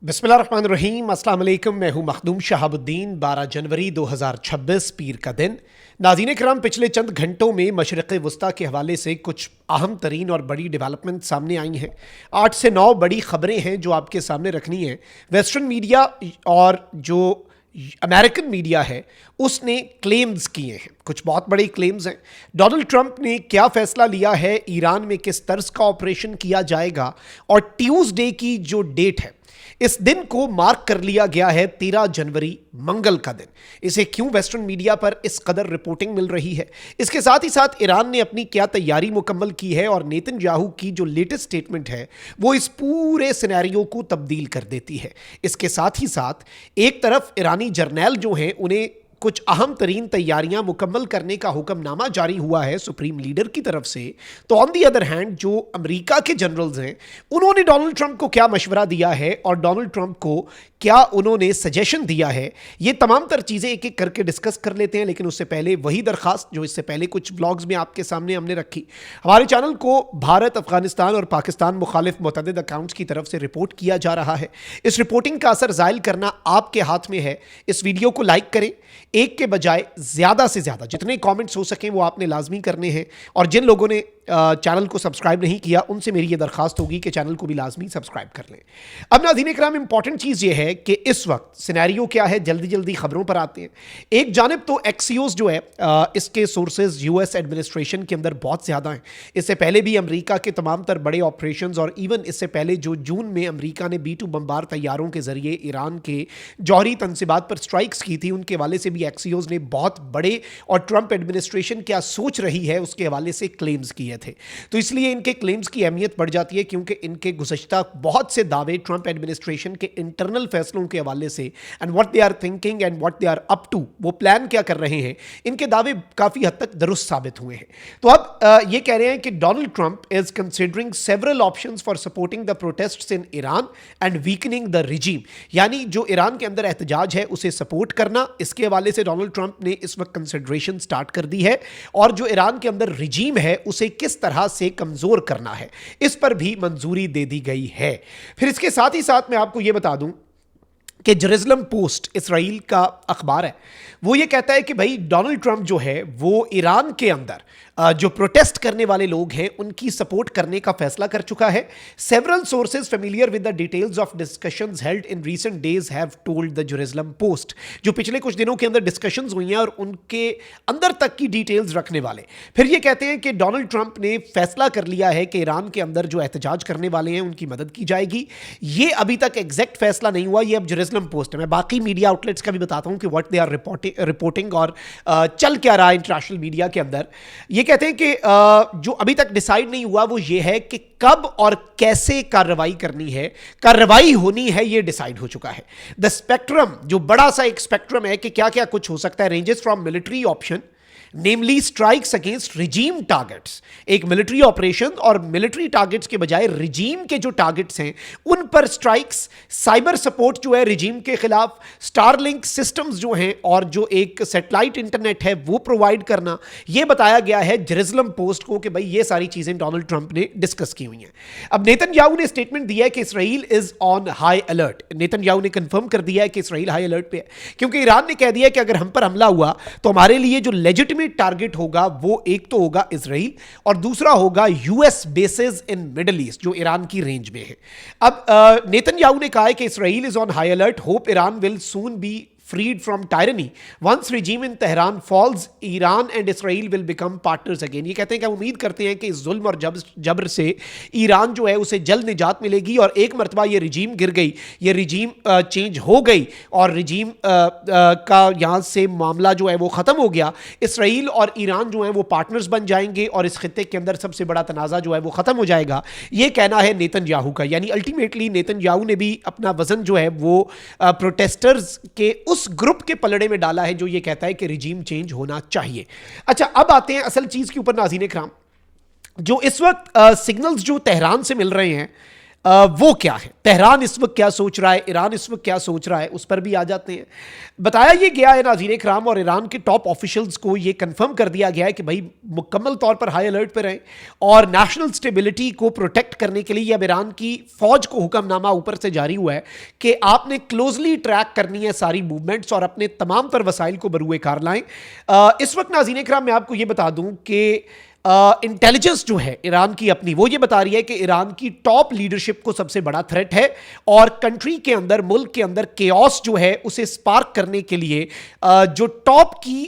बिस्मिल्लाहिर्रहमानिर्रहीम, अस्सलाम वालेकुम। मैं हूं मखदूम शहाबुद्दीन। 12 जनवरी 2026 पीर का दिन। नाज़रीन किराम, पिछले चंद घंटों में मशरिक़ वस्ता के हवाले से कुछ अहम तरीन और बड़ी डेवलपमेंट सामने आई हैं। 8 से 9 बड़ी ख़बरें हैं जो आपके सामने रखनी है। वेस्टर्न मीडिया और जो अमेरिकन मीडिया है उसने क्लेम्स किए हैं, कुछ बहुत बड़े क्लेम्स हैं। डोनाल्ड ट्रंप ने क्या फ़ैसला लिया है, ईरान में किस तर्ज का ऑपरेशन किया जाएगा, और ट्यूसडे की जो डेट है इस दिन को मार्क कर लिया गया है 13 जनवरी, मंगल का दिन। इसे क्यों वेस्टर्न मीडिया पर इस कदर रिपोर्टिंग मिल रही है, इसके साथ ही साथ ईरान ने अपनी क्या तैयारी मुकम्मल की है, और नेतन्याहू की जो लेटेस्ट स्टेटमेंट है वो इस पूरे सिनेरियो को तब्दील कर देती है। इसके साथ ही साथ एक तरफ ईरानी जर्नैल जो हैं उन्हें कुछ अहम तरीन तैयारियां मुकम्मल करने का हुक्मनामा जारी हुआ है सुप्रीम लीडर की तरफ से, तो ऑन दी अदर हैंड जो अमेरिका के जनरल्स हैं उन्होंने डोनाल्ड ट्रंप को क्या मशवरा दिया है और डोनाल्ड ट्रंप को क्या उन्होंने सजेशन दिया है, ये तमाम तर चीज़ें एक एक करके डिस्कस कर लेते हैं। लेकिन उससे पहले वही दरखास्त जो इससे पहले कुछ ब्लॉग्स में आपके सामने हमने रखी, हमारे चैनल को भारत, अफगानिस्तान और पाकिस्तान मुखालिफ मुतअद्दिद अकाउंट्स की तरफ से रिपोर्ट किया जा रहा है। इस रिपोर्टिंग का असर ज़ायल करना आपके हाथ में है। इस वीडियो को लाइक करें, एक के बजाय ज़्यादा से ज़्यादा जितने कमेंट्स हो सकें वो आपने लाजमी करने हैं, और जिन लोगों ने चैनल को सब्सक्राइब नहीं किया उनसे मेरी ये दरखास्त होगी कि चैनल को भी लाजमी सब्सक्राइब कर लें। अब नाज़रीन इकराम, इंपॉर्टेंट चीज़ ये है कि इस वक्त सिनेरियो क्या है, जल्दी जल्दी खबरों पर आते हैं। एक जानिब तो एक्सियोस जो है इसके सोर्सेज यूएस एडमिनिस्ट्रेशन के अंदर बहुत ज़्यादा हैं। इससे पहले भी अमेरिका के तमाम तर बड़े ऑपरेशंस, और इवन इससे पहले जो जून में अमेरिका ने B-2 बमबार तैयारों के ज़रिए ईरान के जौहरी तनसीबात पर स्ट्राइक्स की थी, उनके हवाले से भी एक्सियोस ने बहुत बड़े, और ट्रंप एडमिनिस्ट्रेशन क्या सोच रही है उसके हवाले से क्लेम्स किए थे। तो इसलिए इनके क्लेम्स की अहमियत बढ़ जाती है, क्योंकि इनके गुज़श्ता बहुत से दावे ट्रंप एडमिनिस्ट्रेशन के इंटरनल फैसलों के हवाले से and what they are thinking and what they are up to, वो प्लान क्या कर रहे हैं, इनके दावे काफ़ी हद तक दुरुस्त साबित हुए हैं। तो अब ये कह रहे हैं कि Donald Trump is considering several options for supporting the protests in Iran and weakening the regime, यानी जो ईरान के अंदर एहतजाज है उसे सपोर्ट करना, इसके हवाले से डोनाल्ड ट्रंप ने इस वक्त कंसिडरेशन स्टार्ट कर दी है, और जो ईरान के अंदर रिजीम है उसे किस तरह से कमजोर करना है इस पर भी मंजूरी दे दी गई है। फिर इसके साथ ही साथ मैं आपको यह बता दूं कि जेरूसलम पोस्ट इसराइल का अखबार है, वो ये कहता है कि भाई डोनाल्ड ट्रंप जो है वो ईरान के अंदर जो प्रोटेस्ट करने वाले लोग हैं उनकी सपोर्ट करने का फैसला कर चुका है। Several sources familiar with the details of discussions held in recent days have told the Jerusalem post, जो पिछले कुछ दिनों के अंदर डिस्कशंस हुई हैं और उनके अंदर तक की डिटेल्स रखने वाले फिर ये कहते हैं कि डोनाल्ड ट्रंप ने फैसला कर लिया है कि ईरान के अंदर जो एहतजाज करने वाले हैं उनकी मदद की जाएगी। ये अभी तक एग्जैक्ट फैसला नहीं हुआ, ये अब जेरूसलम पोस्ट है। मैं बाकी मीडिया आउटलेट्स का भी बताता हूं कि व्हाट दे आर रिपोर्टिंग और चल क्या रहा है इंटरनेशनल मीडिया के अंदर। ये कहते हैं कि जो अभी तक डिसाइड नहीं हुआ वो ये है कि कब और कैसे कार्रवाई करनी है, कार्रवाई होनी है, ये डिसाइड हो चुका है। द स्पेक्ट्रम, जो बड़ा सा एक स्पेक्ट्रम है कि क्या क्या कुछ हो सकता है, ranges from military option namely strikes against regime targets, एक मिलिट्री ऑपरेशन और मिलिट्री टारगेट्स के बजाय रिजीम के जो टारगेट्स हैं उन पर स्ट्राइक्स, साइबर सपोर्ट जो है रिजीम के खिलाफ, स्टारलिंक सिस्टम्स जो हैं और जो एक सैटेलाइट इंटरनेट है वो प्रोवाइड करना, ये बताया गया है जेरूसलम पोस्ट को कि भाई ये सारी चीजें डोनाल्ड ट्रंप ने डिस्कस की हुई हैं। अब नेतन्याहू ने स्टेटमेंट दिया है कि Israel is on high alert. Netanyahu ने कंफर्म कर दिया है कि इसराइल हाई अलर्ट पे है, क्योंकि ईरान ने कह दिया कि अगर हम पर हमला हुआ तो हमारे लिए जो लेजिटिमेट टारगेट होगा वो एक तो होगा इजराइल और दूसरा होगा US bases in middle east जो ईरान की रेंज में है। अब नेतन्याहू ने कहा है कि Israel is on high alert, hope Iran will soon be freed from tyranny once regime in Tehran falls, Iran and Israel will become partners again। ये कहते हैं कि हम उम्मीद करते हैं कि इस जुल्म और जबर से ईरान जो है उसे जल्द निजात मिलेगी, और एक मरतबा ये रिजीम गिर गई, ये रिजीम चेंज हो गई और रिजीम का यहाँ से मामला जो है वो ख़त्म हो गया, इसराइल और ईरान जो है वो पार्टनर्स बन जाएंगे और इस खित्ते के अंदर सबसे बड़ा तनाज़ा जो है वो ख़त्म हो जाएगा। ये कहना है नेतन्याहू का, यानी अल्टीमेटली नेतन्याहू ने भी अपना वजन जो है वो प्रोटेस्टर्स के उस ग्रुप के पलड़े में डाला है जो ये कहता है कि रिजीम चेंज होना चाहिए। अच्छा, अब आते हैं असल चीज के ऊपर। नाज़रीन इकराम, जो इस वक्त सिग्नल्स जो तेहरान से मिल रहे हैं وہ کیا ہے؟ تہران اس وقت کیا سوچ رہا ہے، ایران اس وقت کیا سوچ رہا ہے، اس پر بھی آ جاتے ہیں۔ بتایا یہ گیا ہے ناظرین کرام، اور ایران کے ٹاپ آفیشلز کو یہ کنفرم کر دیا گیا ہے کہ بھائی مکمل طور پر ہائی الرٹ پہ رہیں، اور نیشنل سٹیبلٹی کو پروٹیکٹ کرنے کے لیے اب ایران کی فوج کو حکم نامہ اوپر سے جاری ہوا ہے کہ آپ نے کلوزلی ٹریک کرنی ہے ساری موومنٹس، اور اپنے تمام تر وسائل کو بروئے کار لائیں۔ اس وقت ناظرین کرام میں آپ کو یہ بتا دوں کہ انٹیلیجنس جو ہے ایران کی اپنی، وہ یہ بتا رہی ہے کہ ایران کی ٹاپ لیڈرشپ کو سب سے بڑا تھریٹ ہے، اور کنٹری کے اندر، ملک کے اندر کیوس جو ہے اسے سپارک کرنے کے لیے جو ٹاپ کی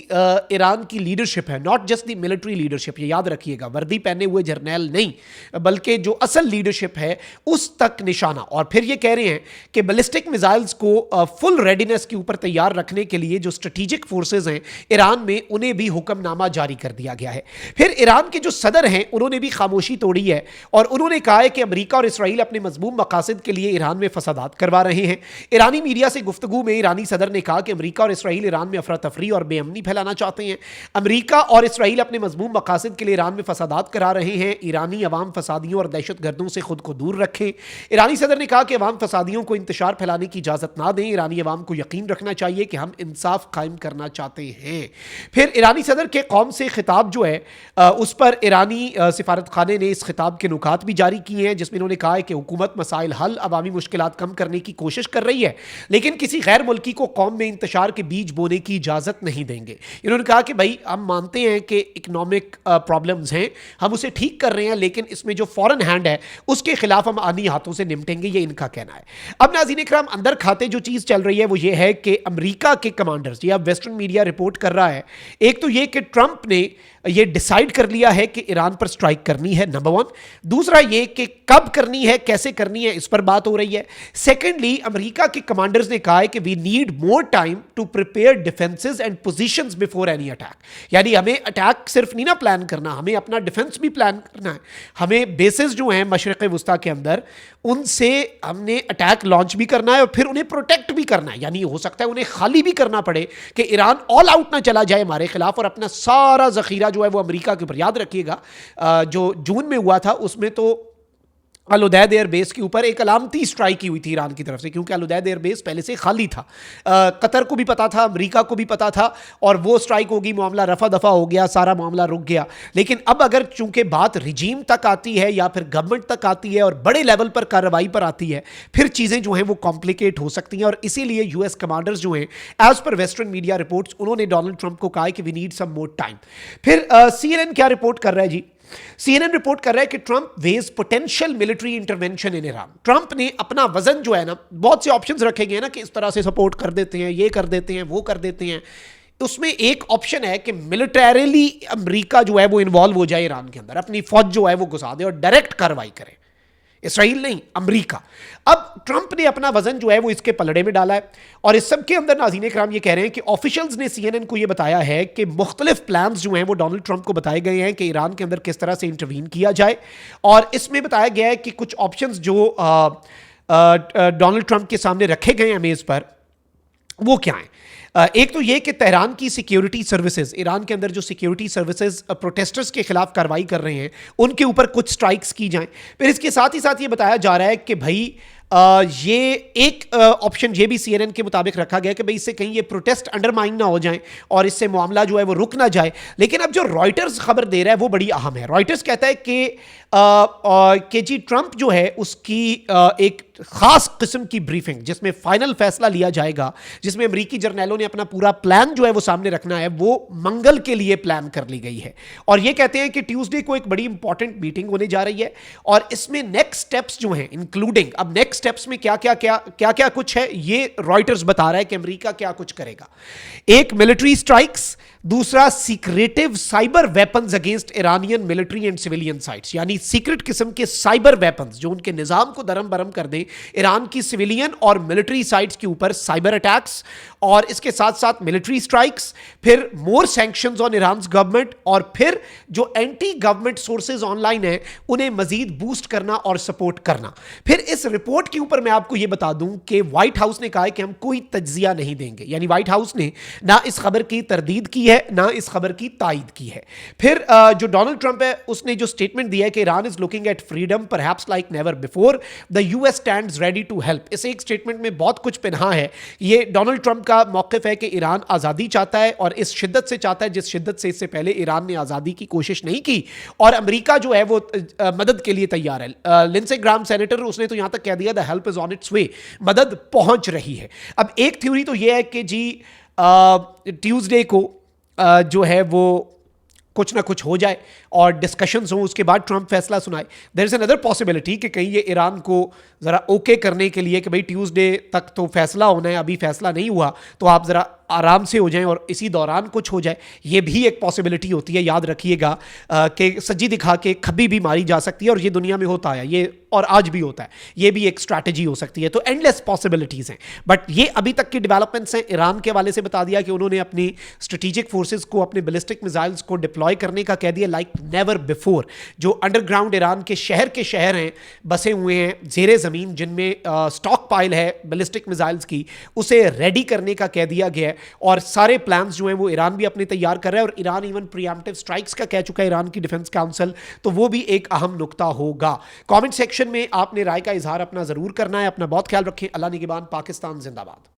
ایران کی لیڈرشپ ہے، not just the military leadership, یہ یاد رکھیے گا، وردی پہنے ہوئے جرنیل نہیں بلکہ جو اصل لیڈرشپ ہے اس تک نشانہ۔ اور پھر یہ کہہ رہے ہیں کہ بیلسٹک میزائلز کو فل ریڈینس کے اوپر تیار رکھنے کے لیے جو اسٹریٹجک فورسز ہیں ایران میں، انہیں بھی حکم نامہ جاری کر دیا گیا ہے۔ پھر ایران کے جو صدر ہیں انہوں نے بھی خاموشی توڑی ہے، اور انہوں نے کہا ہے کہ امریکہ اور اسرائیل اپنے مذموم مقاصد کے لیے ایران میں فسادات کروا رہے ہیں۔ ایرانی میڈیا سے گفتگو میں ایرانی صدر نے کہا کہ امریکہ اور اسرائیل ایران میں افراتفری اور بے امنی پھیلانا چاہتے ہیں۔ امریکہ اور اسرائیل اپنے مذموم مقاصد کے لیے ایران میں فسادات کرا رہے ہیں۔ ایرانی عوام فسادیوں اور دہشت گردوں سے خود کو دور رکھیں۔ ایرانی صدر نے کہا کہ عوام فسادیوں کو انتشار پھیلانے کی اجازت نہ دیں۔ ایرانی عوام کو یقین رکھنا چاہیے کہ ہم انصاف قائم کرنا چاہتے ہیں۔ پھر ایرانی صدر کے قوم سے خطاب جو ہے اس پر ایرانی سفارت خانے نے اس خطاب کے نکات بھی جاری کیے ہیں، جس میں انہوں نے کہا ہے کہ حکومت مسائل حل، عوامی مشکلات کم کرنے کی کوشش کر رہی ہے، لیکن کسی غیر ملکی کو قوم میں انتشار کے بیج بونے کی اجازت نہیں دیں گے۔ انہوں نے کہا کہ بھائی ہم مانتے ہیں کہ اکنامک پرابلمز ہیں، ہم اسے ٹھیک کر رہے ہیں، لیکن اس میں جو فورن ہینڈ ہے اس کے خلاف ہم آنی ہاتھوں سے نمٹیں گے، یہ ان کا کہنا ہے۔ اب ناظرین اکرام اندر کھاتے جو چیز چل رہی ہے وہ یہ ہے کہ امریکہ کے کمانڈرز، یہ اب ویسٹرن میڈیا رپورٹ کر رہا ہے، ایک تو یہ کہ ٹرمپ نے یہ ڈیسائیڈ کر لیا ہے کہ ایران پر سٹرائک کرنی ہے، نمبر ون۔ دوسرا یہ کہ کب کرنی ہے، کیسے کرنی ہے، اس پر بات ہو رہی ہے۔ سیکنڈلی امریکہ کے کمانڈرز نے کہا ہے کہ we need more time to prepare defences and positions before any attack, یعنی ہمیں اٹیک صرف نہیں نا پلان کرنا، ہمیں اپنا ڈیفنس بھی پلان کرنا ہے۔ ہمیں بیسز جو ہیں مشرق وسطیٰ کے اندر ان سے ہم نے اٹیک لانچ بھی کرنا ہے اور پھر انہیں پروٹیکٹ بھی کرنا ہے، یعنی ہو سکتا ہے انہیں خالی بھی کرنا پڑے کہ ایران آل آؤٹ نہ چلا جائے ہمارے خلاف اور اپنا سارا ذخیرہ جو ہے وہ امریکہ کے اوپر۔ یاد رکھیے گا جو جون میں ہوا تھا اس میں تو الودیع ایئر بیس کے اوپر ایک علامتی اسٹرائک کی ہوئی تھی ایران کی طرف سے، کیونکہ الودیع ایئر بیس پہلے سے خالی تھا۔ قطر کو بھی پتا تھا، امریکہ کو بھی پتا تھا، اور وہ اسٹرائک ہوگی، معاملہ رفع دفع ہو گیا، سارا معاملہ رک گیا۔ لیکن اب اگر چونکہ بات رجیم تک آتی ہے یا پھر گورنمنٹ تک آتی ہے اور بڑے لیول پر کارروائی پر آتی ہے، پھر چیزیں جو ہیں وہ کمپلیکیٹ ہو سکتی ہیں، اور اسی لیے یو ایس کمانڈرز جو ہیں as per western media reports انہوں نے ڈونلڈ ٹرمپ کو کہا ہے کہ we need some more time. پھر سی این این کیا رپورٹ کر رہا ہے جی؟ سی این این رپورٹ کر رہا ہے کہ ٹرمپ ویز پوٹینشیل ملٹری انٹرونشن ان ایران۔ ٹرمپ نے اپنا وزن جو ہے نا، بہت سے آپشنز رکھے گئے نا کہ اس طرح سے سپورٹ کر دیتے ہیں، یہ کر دیتے ہیں، وہ کر دیتے ہیں، اس میں ایک آپشن ہے کہ ملٹریلی امریکہ جو ہے وہ انوالو ہو جائے ایران کے اندر، اپنی فوج جو ہے وہ گھسا دے اور ڈائریکٹ کارروائی کرے، اسرائیل نہیں، امریکہ۔ اب ٹرمپ نے اپنا وزن جو ہے وہ اس کے پلڑے میں ڈالا ہے، اور اس سب کے اندر ناظرین اکرام یہ کہہ رہے ہیں کہ آفیشلز نے سی این این کو یہ بتایا ہے کہ مختلف پلانز جو ہیں وہ ڈونلڈ ٹرمپ کو بتائے گئے ہیں کہ ایران کے اندر کس طرح سے انٹروین کیا جائے، اور اس میں بتایا گیا ہے کہ کچھ آپشنز جو ڈونلڈ ٹرمپ کے سامنے رکھے گئے ہیں میز پر، وہ کیا ہیں؟ ایک تو یہ کہ تہران کی سیکیورٹی سروسز، ایران کے اندر جو سیکیورٹی سروسز پروٹیسٹرز کے خلاف کارروائی کر رہے ہیں ان کے اوپر کچھ سٹرائکس کی جائیں۔ پھر اس کے ساتھ ہی ساتھ یہ بتایا جا رہا ہے کہ بھائی یہ ایک آپشن یہ بھی سی این این کے مطابق رکھا گیا کہ بھئی اس سے کہیں یہ پروٹیسٹ انڈرمائن نہ ہو جائیں اور اس سے معاملہ جو ہے وہ رک نہ جائے۔ لیکن اب جو رائٹرز خبر دے رہا ہے وہ بڑی اہم ہے۔ رائٹرز کہتا ہے کہ جی ٹرمپ جو ہے اس کی ایک خاص قسم کی بریفنگ جس میں فائنل فیصلہ لیا جائے گا، جس میں امریکی جرنیلوں نے اپنا پورا پلان جو ہے وہ سامنے رکھنا ہے، وہ منگل کے لیے پلان کر لی گئی ہے، اور یہ کہتے ہیں کہ ٹیوزڈے کو ایک بڑی امپورٹنٹ میٹنگ ہونے جا رہی ہے، اور اس میں نیکسٹ سٹیپس جو ہیں انکلوڈنگ، اب نیکسٹ سٹیپس میں کیا کیا کچھ ہے یہ رائٹرز بتا رہا ہے کہ امریکہ کیا کچھ کرے گا۔ ایک ملٹری سٹرائکس، دوسرا secretive cyber weapons against Iranian military and civilian sites, یعنی سیکرٹ قسم کے سائبر ویپنز جو ان کے نظام کو درم برم کر دیں، ایران کی سویلین اور ملٹری سائٹس کے اوپر سائبر اٹیکس، اور اس کے ساتھ ساتھ ملٹری سٹرائکس، پھر مور سینکشنز آن ایرانز گورنمنٹ، اور پھر جو anti government sources online ہیں انہیں مزید بوسٹ کرنا اور سپورٹ کرنا۔ پھر اس رپورٹ کے اوپر میں آپ کو یہ بتا دوں کہ وائٹ ہاؤس نے کہا ہے کہ ہم کوئی تجزیہ نہیں دیں گے، یعنی وائٹ ہاؤس نے نہ اس خبر کی تردید کی ہے है ना इस खबर की तायद की है। फिर जो डोनाल्ड ट्रंप है उसने जो स्टेटमेंट दिया है कि Iran is looking at freedom perhaps like never before, the US stands ready to help. इस एक स्टेटमेंट में बहुत कुछ पिन्हा है। ये डोनाल्ड ट्रंप का मौक़िफ़ है कि ईरान आज़ादी चाहता है और इस शिद्दत से चाहता है जिस शिद्दत से इससे पहले ईरान ने आज़ादी की कोशिश नहीं की, और अमेरिका जो है वो मदद के लिए तैयार है। लिंडसे ग्राहम सेनेटर, उसने तो यहां तक कह दिया the help is on its way, मदद पहुंच रही है। अब एक थ्योरी तो ये है कि जी ट्यूसडे को जो है वो कुछ ना कुछ हो जाए और डिस्कशंस हो, उसके बाद ट्रंप फैसला सुनाए। देयर इज अनदर पॉसिबिलिटी कि कहीं ये ईरान को ज़रा ओके करने के लिए कि भाई ट्यूसडे तक तो फैसला होना है, अभी फैसला नहीं हुआ तो आप ज़रा आराम से हो जाएं और इसी दौरान कुछ हो जाए। ये भी एक पॉसिबिलिटी होती है, याद रखिएगा कि सज्जी दिखा के खब्बी भी मारी जा सकती है और ये दुनिया में होता है, ये और आज भी होता है। ये भी एक स्ट्रैटेजी हो सकती है। तो एंडलेस पॉसिबिलिटीज़ हैं, बट ये अभी तक की डेवलपमेंट्स हैं। ईरान के हवाले से बता दिया कि उन्होंने अपनी स्ट्रेटेजिक फोर्सेज को, अपने बैलिस्टिक मिसाइल्स को डिप्लॉय करने का कह दिया लाइक नेवर बिफोर। जो अंडरग्राउंड ईरान के शहर हैं, बसे हुए हैं ज़ेरे ज़मीन, जिनमें स्टॉक पाइल है बैलिस्टिक मिसाइल्स की, उसे रेडी करने का कह दिया गया है। और सारे प्लान्स जो हैं वो ईरान भी अपने तैयार कर रहा है और ईरान इवन प्रीएम्प्टिव स्ट्राइक्स का कह चुका है ईरान की डिफेंस काउंसिल, तो वो भी एक अहम नुक्ता होगा। कमेंट सेक्शन में आपने राय का इजहार अपना ज़रूर करना है। अपना बहुत ख्याल रखें। अल्लाह निगहबान। पाकिस्तान जिंदाबाद।